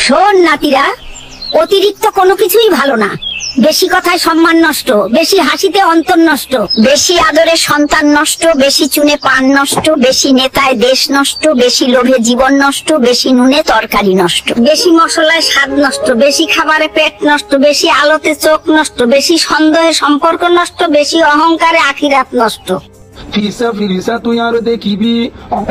শোন নাতিরা, অতিরিক্ত কোনো কিছুই ভালো না। বেশি কথায় সম্মান নষ্ট, বেশি হাসিতে অন্তর নষ্ট, বেশি আদরে সন্তান নষ্ট, বেশি চুনে পান নষ্ট, বেশি নেতায় দেশ নষ্ট, বেশি লোভে জীবন নষ্ট, বেশি নুনে তরকারি নষ্ট, বেশি মশলায় স্বাদ নষ্ট, বেশি খাবারে পেট নষ্ট, বেশি আলোতে চোখ নষ্ট, বেশি সন্দেহে সম্পর্ক নষ্ট, বেশি অহংকারে আখিরাত নষ্ট। ফিসা ফিরিসা তুই আর দেখিবি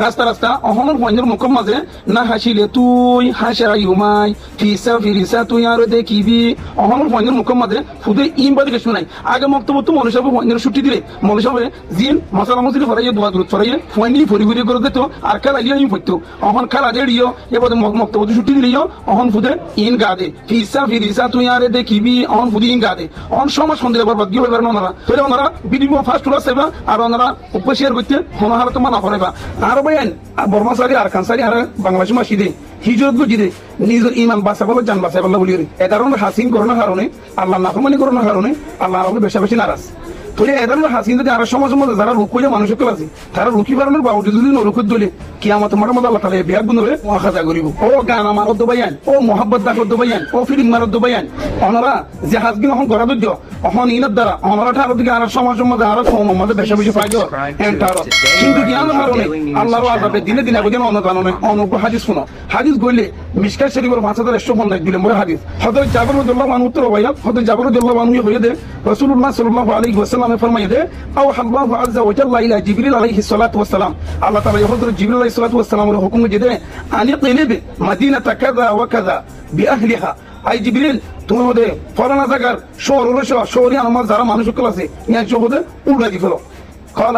রাস্তা রাস্তা অহমর পয়েন্টের মুখ মাঝে না হাসিলে তুই হাসাই হুমাই। ফিসা ফিরিসা তুই আর দেখিবি অহমর পয়েন্টের মুখ মাঝে ফুদে ইম বাদে কিছু নাই। আগে মক্তব্য তো মনে সব পয়েন্টের ছুটি দিলে মনে সব জিন মশলা মশলি ফরাইয়ে দোয়া দূর ফরাইয়ে পয়েন্টলি ফরি ফরি করে দিত আর কাল আলিয়া ইম পড়তো অহন কাল আগে দিও এবার মক্তব্য ছুটি দিলিও অহন ফুদে ইন গা দে। ফিসা ফিরিসা তুই আর দেখিবি অহন ফুদে ইন গা দে। অহন সমাজ সন্দেহ বরবাদ গিয়ে হইবার না ওনারা তাহলে ওনারা বিডিও ফার্স্ট ক্লাস সেবা আর ওনারা উপশেয়ার করতে হনহার তো মানা করে বা আর বাইন বর্মাসারি আর কানসারি আর বাংলাদেশ মাসিদে হিজরত বুঝিদে নিজের ইমান বাঁচা বলে জান বাঁচা বলে বলি এ ধরনের হাসিন করোনার কারণে আল্লাহ নাফরমানি করোনার কারণে আল্লাহ বেশি বেশি নারাজ। তোলে এ ধরনের হাসিন যদি আর সমাজের মধ্যে যারা রুখ করে মানুষের আছে তারা রুখি বাড়ানোর বাবু যদি নরুখত দিলে কি আমার তোমার মতো আল্লাহ তাহলে বিয়ার গুণ মহাখাজা করিব। ও গান আমার দোবাইয়ান, ও মোহাব্বত দাকত দোবাইয়ান, ও ফিলিং মারত দোবাইয়ান ওনারা যে হাসগিন অহন করা দিত অহন ইনের দ্বারা ওনারা ঠারো দিকে আর সমাজের মধ্যে আরো কম আমাদের বেশি বেশি পাইজ এন্টার কিন্তু জ্ঞানের কারণে আল্লাহর আযাবে দিনে দিনে আগে অনুদানে অনুগ্রহ হাদিস শুনো হাদিস গইলে মিশকাত শরীফের 5150 দিলে মোরে হাদিস হযরত জাবির রাদিয়াল্লাহু আনহু উত্তর ভাইয়া হযরত জাবির রাদিয়াল্লাহু আনহু হয়ে দে রাসূলুল্লাহ সাল্লাল্লাহু আলাইহি ওয়াসাল্লাম ফরমায়ে দে আও আল্লাহু আযজা ওয়া জাল্লা ইলা জিবরিল আলাইহিস সালাতু ওয়াস সালাম আল্লাহ তাআলা হযরত জিবরিল আলাইহিস সালাতু ওয়াস সালামের হুকুম দিয়ে দেয় আনি কিলিব মদিনাতা কাযা ওয়া কাযা বিআহলিহা। আই জিবরিল তুমি ওদের ফলানা জায়গার শহর হলো শহরে আমার যারা মানুষ আছে ইয়ার জগতে উল্টা দি ফেলো। قال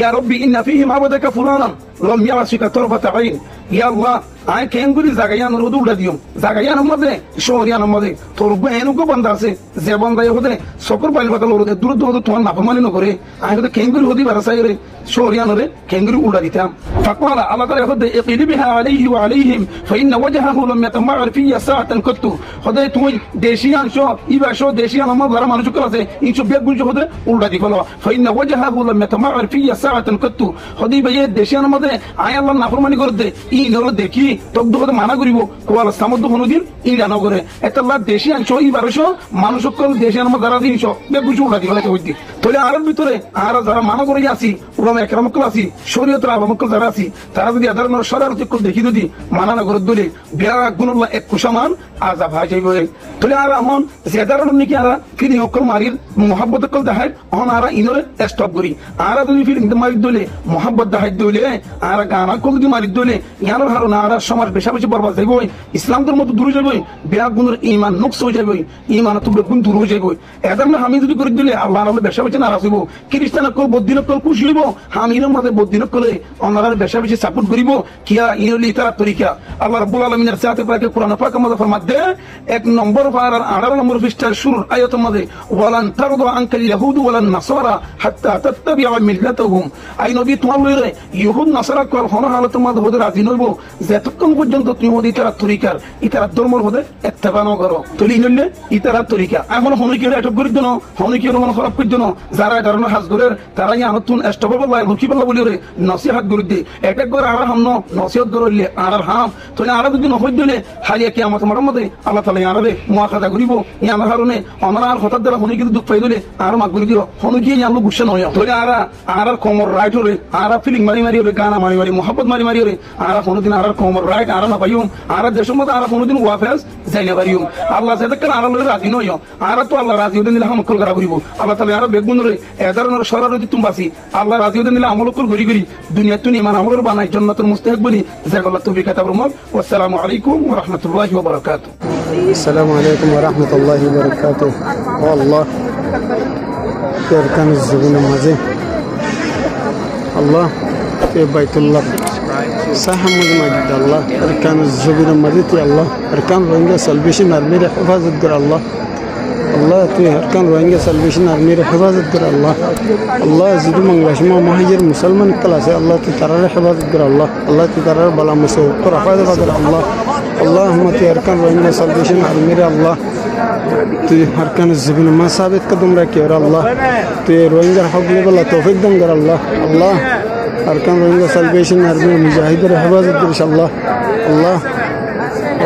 يا ربي إن فيهم عبدك فلانا لم يعصك طرفة عين يا الله আই কেঙ্গুরি জাগায়ানোর হদে উড়া দিও জাগায়ানোর মধ্যে শহরিয়ানোর মধ্যে তোর এনুকো বান্ধা আছে যে বান্ধায় হদে সকর পাইল পাতাল ওরে দূর দূর তোমার নাফরমানি নকরে আই হদে কেঙ্গুরি হদি বারাসাই রে শহরিয়ানোরে কেঙ্গুরি উড়া দিতাম। ফাকওয়ালা আল্লাহ তাআলা হদে ইকলিবিহা আলাইহি ওয়া আলাইহিম ফাইন ওয়াজহাহু লাম ইয়াতামার ফি সাআতান কুতু হদে তুই দেশিয়ান শো ইবা শো দেশিয়ান আমার যারা মানুষ আছে ইনশো বেগুল হদে উড়া দি ফলো ফাইন ওয়াজহাহু লাম ইয়াতামার ফি সাআতান কুতু হদি ভাই দেশিয়ান মধ্যে আই আল্লাহ নাফরমানি করে দে ই নর দেখি তক দুঃখতে মানা করিব কোয়াল সামদ্দ কোনোদিন ইডা নগরে একটা দেশি আনছ ই 1200 মানুষ সকল দেশি আমার দ্বারা জিনিস বেগুচু উঠা দিবে হইতে তাহলে আর ভিতরে আর যারা মানা করে আসি ওরা একরামকল আসি শরীয়তের আবামকল যারা আসি তারা যদি আধার শরারত দেখি যদি মানা না করে দলে বিরা গুণুল্লাহ এক কুসামান আজাব হয় যাইব। তাহলে আর আমন জেদারণ নাকি আর ফিলিং অকল মারির মোহাব্বত অকল দেখায় অহন আর ইনরে স্টপ করি আর যদি ফিলিং মারি দলে মোহাব্বত দেখাই দলে আর গানা কল যদি মারি দলে ইয়ার হারো না আর সমাজ বেশা বেশি বরবাদ যাইব ইসলাম ধর্ম তো দূরে যাইব বিরা গুণের ইমান নকশ হয়ে যাইব ইমান তো বেগুন দূর হয়ে যাইব। এদের না আমি যদি করে দিলে আল্লাহ আল্লাহ বেশা বেশি নারাজ হইব খ্রিস্টান অকল বদ্দিন অকল খুশি হইব হামিনের মধ্যে বদ্দিন অকলে ওনারা বেশা বেশি সাপোর্ট করিব কিয়া ইনলি তারা তরিকা আল্লাহ রাব্বুল আলামিনের সাথে পাকে কোরআন পাক মধ্যে ফরমাতে 1 নম্বর পারার 18 নম্বর পৃষ্ঠার শুরুর আয়াতের মধ্যে ওয়ালান তারদু আনকাল ইয়াহুদ ওয়ালান নাসারা হাত্তা তাত্তাবিআ মিল্লাতাহুম আই নবী তোমার লইরে ইহুদ নাসারা কল হন হালতের মধ্যে হতে রাজি নইব যতক্ষণ পর্যন্ত তুমি ওদের ইতারা তরিকার ইতারা ধর্মের হতে ইত্তেবা না করো তুলি নইলে ইতারা তরিকা এখন হনিকে আটক করে দেন হনিকে মন খারাপ করে দেন যারা এই ধরনের হাজ করে তারা আনতুন স্টপ বলা লুকি বলা বলি রে নসিহত করে দে এক এক করে আর হামনো নসিহত করলে আর হাম তুই আর যদি নহই দিলে হারিয়া কিয়ামত মধ্যে আল্লাহ তাআলা ইয়ারে মুআখাযা করিব ইয়ার কারণে আমরা আর হঠাৎ দ্বারা হনিকে দুঃখ পাই দিলে আর মাগ বলি দিও হনিকে ইয়ালো গুছা নয় তুই আর কোমর রাইট রে আর ফিলিং মারি মারি রে গানা মারি মারি মোহাব্বত মারি মারি রে আর কোনদিন আর কোমর রাইট আর না পাইও আর দেশের মধ্যে আর কোনদিন ওয়াফাস যাই না পারিও আল্লাহ যেটা আর লই রাজি নয় আর তো আল্লাহ রাজি হতে নিলে আমল করা করিব আল্লাহ তাআলা আর বেগুন রে এ ধরনের শরারতি তুমি বাসি আল্লাহ রাজি হতে নিলে আমল করি করি দুনিয়া তুই ইমান আমল বানাই জান্নাতুল মুস্তাহিক বলি জাযাকাল্লাহু তৌফিক তাবরুমক ওয়া আসসালামু আলাইকুম ওয়া রাহমাতুল্লাহি ওয়া বারাকাতুহু। السلام عليكم ورحمة الله وبركاته. والله أركان الزبون المزين الله في بيت الله صح مجد الله أركان الزبون المزين يا الله أركان روينجا سلبيشن أرمير حفاظة در الله الله في أركان روينجا سلبيشن أرمير حفاظة در الله الله زيد من غشما مهاجر مسلمان كلاس الله تكرر حفاظة در الله الله تكرر بلا مسوء حفاظة در الله اللهم في أركان روينجا سلبيشن أرمير الله তুই أركان الزبون ما ثابت قدم ركي يا الله তুই روينجا حق لبلا توفيق دم در الله الله أركان روينجا سلبيشن أرمير مجاهد حفاظة در الله الله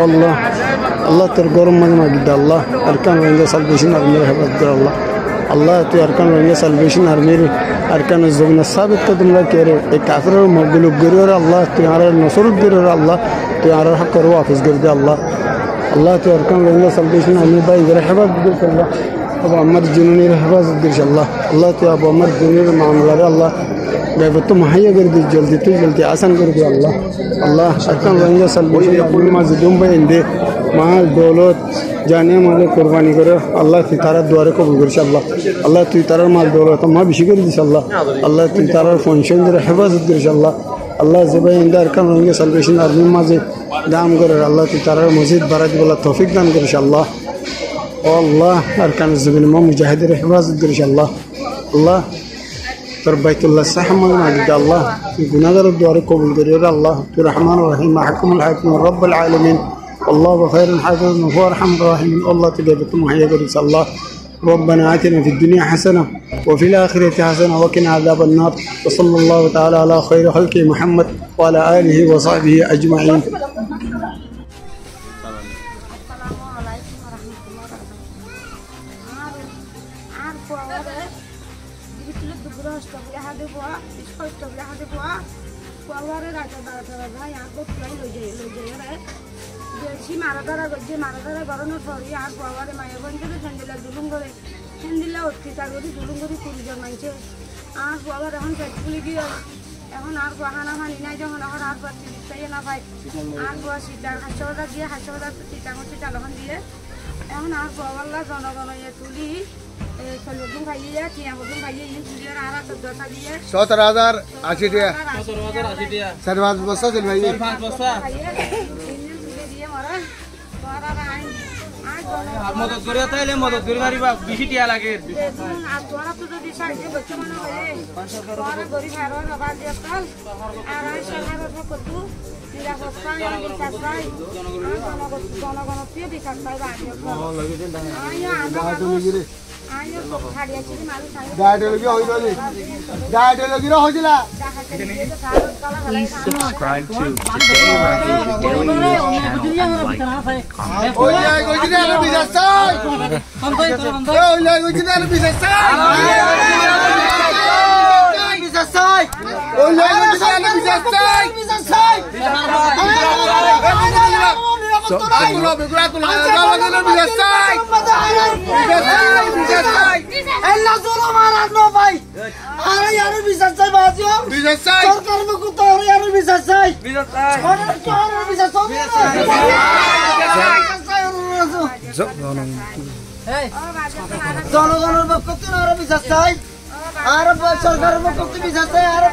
الله Allah তোর গরম মাঝে মাগিদ আল্লাহ আরকান রোহিঙ্গা সালভেশন আর্মির হেফাজত কর আল্লাহ আল্লাহ তুই আরকান রোহিঙ্গা সালভেশন আর্মির আরকান জমিনা সাবিত কদমরা কেরে এই কাফিরের মগলুব গরিয়র আল্লাহ তুই আর নসরুত গরিয়র আল্লাহ তুই আর হক করো হাফিজ গরদে আল্লাহ আল্লাহ তুই আরকান রোহিঙ্গা সালভেশন আর্মির ভাই গরে হেফাজত কর আল্লাহ আবু আমার জুনুনির হেফাজত কর আল্লাহ আল্লাহ তুই আবু আমার জুনুনির মামলারে আল্লাহ গায়ব তো মাহিয়া করে দি জলদি আসান করে দে আল্লাহ আল্লাহ আরকান রোহিঙ্গা সালভেশন আর্মির মাঝে দুম্বাই ইন্দে মাল দৌলত জানে মালে কোরবানি করে আল্লাহ তুই তারার দুয়ারে কবুল করিস আল্লাহ আল্লাহ তুই তারার মাল দৌলত মা বেশি করে দিস আল্লাহ আল্লাহ তুই তারার ফংশন ধরে হেফাজত করিস আল্লাহ আল্লাহ জবাই ইন্দা আরকান রোহিঙ্গা সালভেশন আর্মির মাঝে দাম করে আল্লাহ তুই তারার মসজিদ বাড়াই দিবলা তৌফিক দান করিস আল্লাহ ও আল্লাহ আরকান জমিন মা মুজাহিদের হেফাজত করিস আল্লাহ আল্লাহ তোর বাইতুল্লাহ সাহমদ মাজিদ আল্লাহ তুই গুনাহগারের দুয়ারে কবুল করিস আল্লাহ তুই রহমান রহিম মাহকুমুল হাকিম রব্বুল আলামিন الله خير الحافظ وهو ارحم الراحمين الله تجابتم وهي قدس الله ربنا آتنا في الدنيا حسنة وفي الآخرة حسنة وقنا عذاب النار وصلى الله تعالى على خير خلق محمد وعلى آله وصحبه أجمعين বেশি মারাধারা করছে মারাধারা গরমের পরে আর বাবারে মায়াগঞ্জের সেন্দিলা জুলুম করে সেন্দিলা অত্যাচার করি জুলুম করি 20 জন মানছে আর বাবার এখন ফ্যাক্টরি গিয়ে এখন আর হানা হানি নাই যখন এখন আর চিকিৎসাই না পাই আর বাবা সিটার হাসপাতাল দিয়ে হাসপাতাল চিটাং এখন দিয়ে এখন আর বাবাল্লা জনগণ তুলি সলবুন খাইয়ে টিয়া বদুন খাইয়ে তুলি আর 14 দিয়ে 17,080 টাকা 4-5 বস্তা চল ভাই 5 বস্তা মদত করে তাইলে মদত করে মারিবা বেশি টিয়া লাগে আর তোরা তো যদি সাইজে বচ্চা মনে হয় তোরা গরিব আর বাবা দিয়ে কাল আর আই সরকারের কত নিরাপত্তা আর বিচার চাই জনগণ দিয়ে বিচার চাই বাড়ি আইয়া আমরা আইয়া খাড়িয়াছি মাল চাই ডায়লগি হইলো ডায়লগি হইছিলা Please subscribe to Today Radio Daily News channel. ওই আই গজিনা আর বিচার চাই ওই আই গজিনা আর বিচার চাই বিচার চাই ওই আই গজিনা আর বিচার চাই বিচার চাই জনগণের পক্ষ থেকে বিচার চাই আর সরকারের পক্ষ থেকে বিচার চাই আর